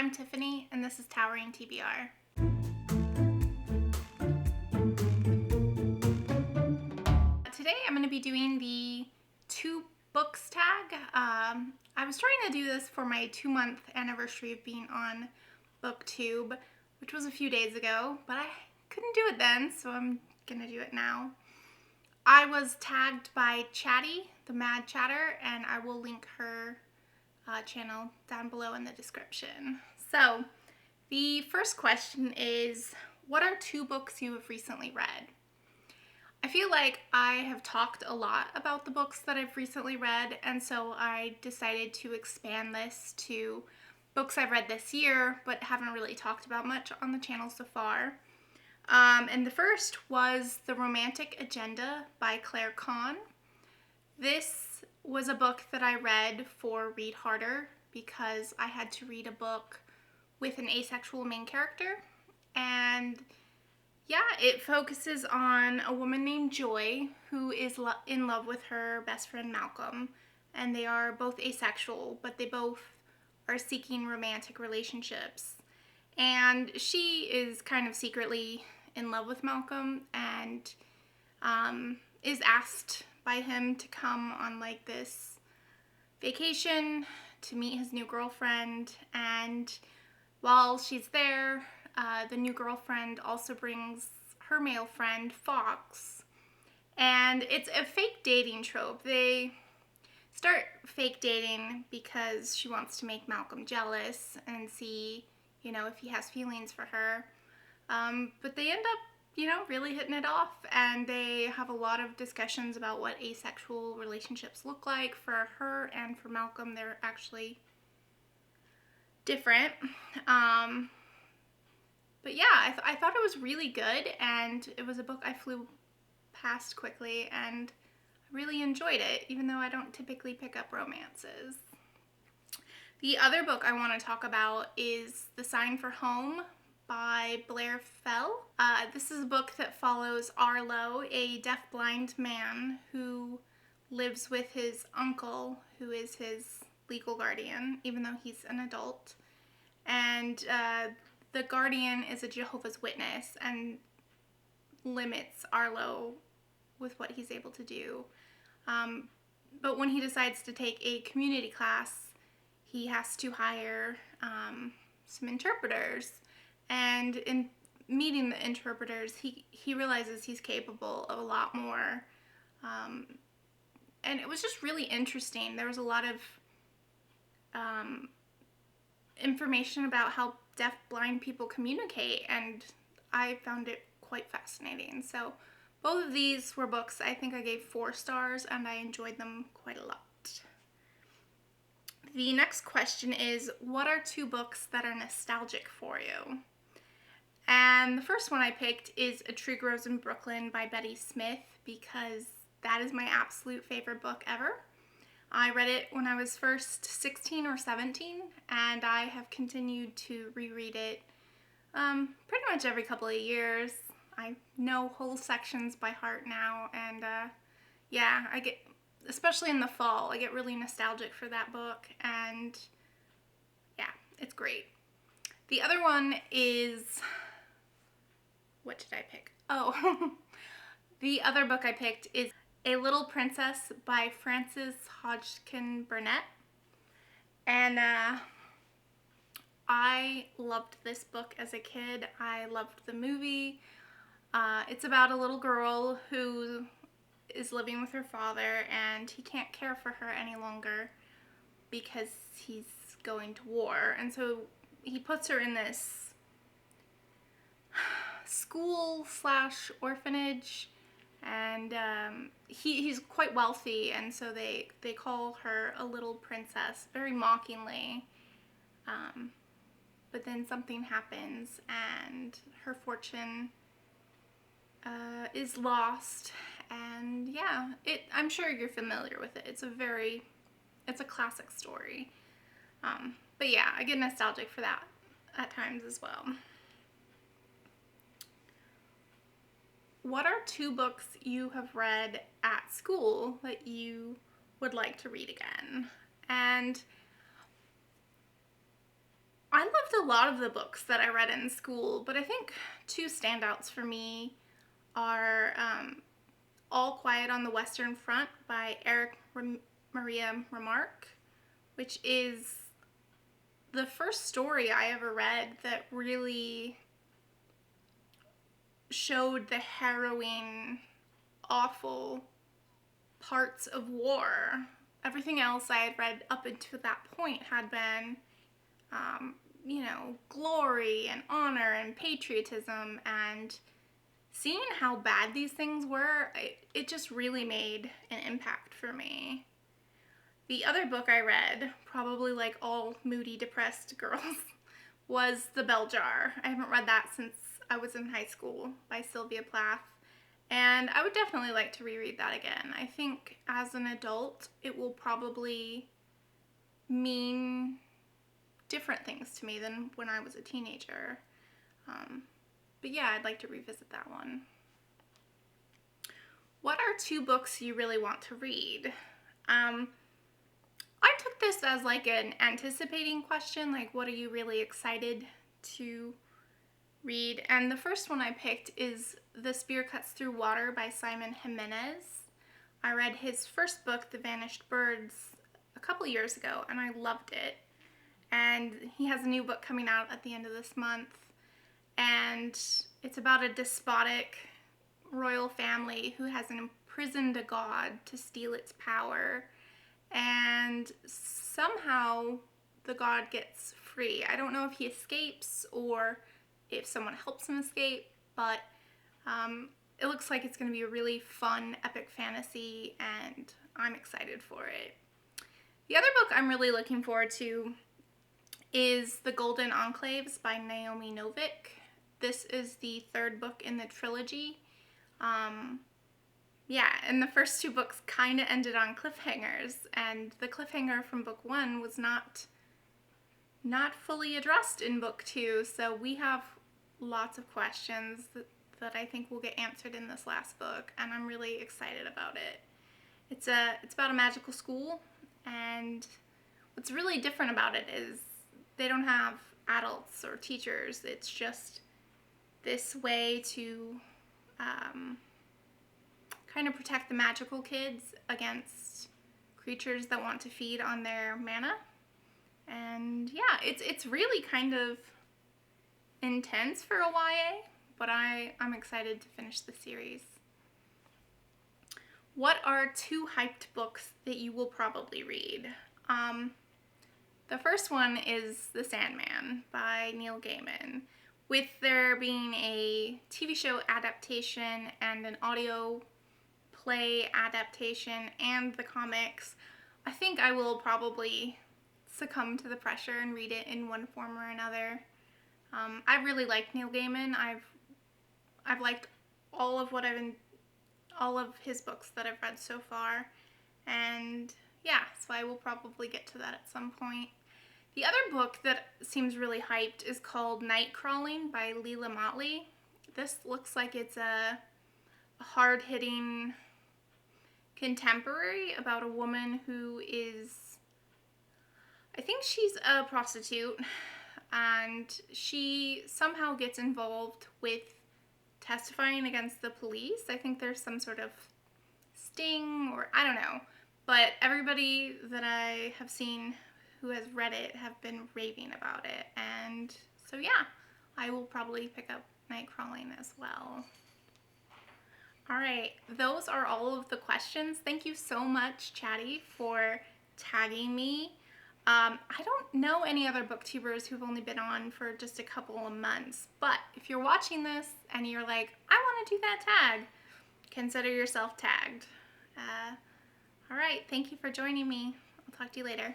I'm Tiffany, and this is Towering TBR. Today I'm going to be doing the 2 books tag. I was trying to do this for my 2-month anniversary of being on BookTube, which was a few days ago, but I couldn't do it then, so I'm going to do it now. I was tagged by Chattie, the Mad Chatter, and I will link her channel down below in the description. So, the first question is, what are 2 books you have recently read? I feel like I have talked a lot about the books that I've recently read, and so I decided to expand this to books I've read this year, but haven't really talked about much on the channel so far. And the first was The Romantic Agenda by Claire Kahn. This was a book that I read for Read Harder because I had to read a book with an asexual main character. And yeah, it focuses on a woman named Joy who is in love with her best friend Malcolm. And they are both asexual, but they both are seeking romantic relationships. And she is kind of secretly in love with Malcolm and is asked by him to come on like this vacation to meet his new girlfriend. And while she's there, the new girlfriend also brings her male friend Fox. And it's a fake dating trope. They start fake dating because she wants to make Malcolm jealous and see, if he has feelings for her. But they end up, really hitting it off, and they have a lot of discussions about what asexual relationships look like for her and for Malcolm. They're actually different. But yeah, I thought it was really good, and it was a book I flew past quickly, and I really enjoyed it, even though I don't typically pick up romances. The other book I want to talk about is The Sign for Home by Blair Fell. This is a book that follows Arlo, a deaf-blind man who lives with his uncle, who is his legal guardian, even though he's an adult. And the guardian is a Jehovah's Witness and limits Arlo with what he's able to do. But when he decides to take a community class, he has to hire some interpreters. And in meeting the interpreters, he realizes he's capable of a lot more. And it was just really interesting. There was a lot of information about how deaf-blind people communicate, and I found it quite fascinating. So both of these were books I think I gave 4 stars, and I enjoyed them quite a lot. The next question is, what are 2 books that are nostalgic for you? And the first one I picked is A Tree Grows in Brooklyn by Betty Smith, because that is my absolute favorite book ever. I read it when I was first 16 or 17, and I have continued to reread it pretty much every couple of years. I know whole sections by heart now, and yeah, I get, especially in the fall, I get really nostalgic for that book, and yeah, it's great. The other one is, what did I pick? Oh, the other book I picked is A Little Princess by Frances Hodgkin Burnett. And I loved this book as a kid. I loved the movie. It's about a little girl who is living with her father, and he can't care for her any longer because he's going to war. And so he puts her in this school/orphanage, and he's quite wealthy, and so they call her a little princess very mockingly, but then something happens and her fortune is lost. And yeah, I'm sure you're familiar with it. It's a classic story, but yeah, I get nostalgic for that at times as well. What are 2 books you have read at school that you would like to read again? And I loved a lot of the books that I read in school, but I think two standouts for me are All Quiet on the Western Front by Eric Maria Remarque, which is the first story I ever read that really showed the harrowing, awful parts of war. Everything else I had read up until that point had been, glory and honor and patriotism, and seeing how bad these things were, it just really made an impact for me. The other book I read, probably like all moody, depressed girls, was The Bell Jar. I haven't read that since I was in high school, by Sylvia Plath, and I would definitely like to reread that again. I think as an adult, it will probably mean different things to me than when I was a teenager. But yeah, I'd like to revisit that one. What are two books you really want to read? I took this as like an anticipating question, like what are you really excited to read? And the first one I picked is The Spear Cuts Through Water by Simon Jimenez. I read his first book, The Vanished Birds, a couple years ago, and I loved it. And he has a new book coming out at the end of this month, and it's about a despotic royal family who has imprisoned a god to steal its power, and somehow the god gets free. I don't know if he escapes or if someone helps him escape, but it looks like it's going to be a really fun, epic fantasy, and I'm excited for it. The other book I'm really looking forward to is The Golden Enclaves by Naomi Novik. This is the third book in the trilogy. And the first two books kind of ended on cliffhangers, and the cliffhanger from book one was not fully addressed in book two, so we have lots of questions that I think will get answered in this last book, and I'm really excited about it. It's about a magical school, and what's really different about it is they don't have adults or teachers. It's just this way to kind of protect the magical kids against creatures that want to feed on their mana. And yeah, it's really kind of intense for a YA, but I'm excited to finish the series. What are two hyped books that you will probably read? The first one is The Sandman by Neil Gaiman. With there being a TV show adaptation and an audio play adaptation and the comics, I think I will probably succumb to the pressure and read it in one form or another. I really like Neil Gaiman. I've liked all of his books that I've read so far, and yeah, so I will probably get to that at some point. The other book that seems really hyped is called Night Crawling by Leila Motley. This looks like it's a hard-hitting contemporary about a woman who is, I think she's a prostitute, and she somehow gets involved with testifying against the police. I think there's some sort of sting, or I don't know, but everybody that I have seen who has read it have been raving about it, and so yeah, I will probably pick up Night Crawling as well. Alright, those are all of the questions. Thank you so much, Chattie, for tagging me. I don't know any other booktubers who've only been on for just a couple of months, but if you're watching this and you're like, I want to do that tag, consider yourself tagged. Alright, thank you for joining me. I'll talk to you later.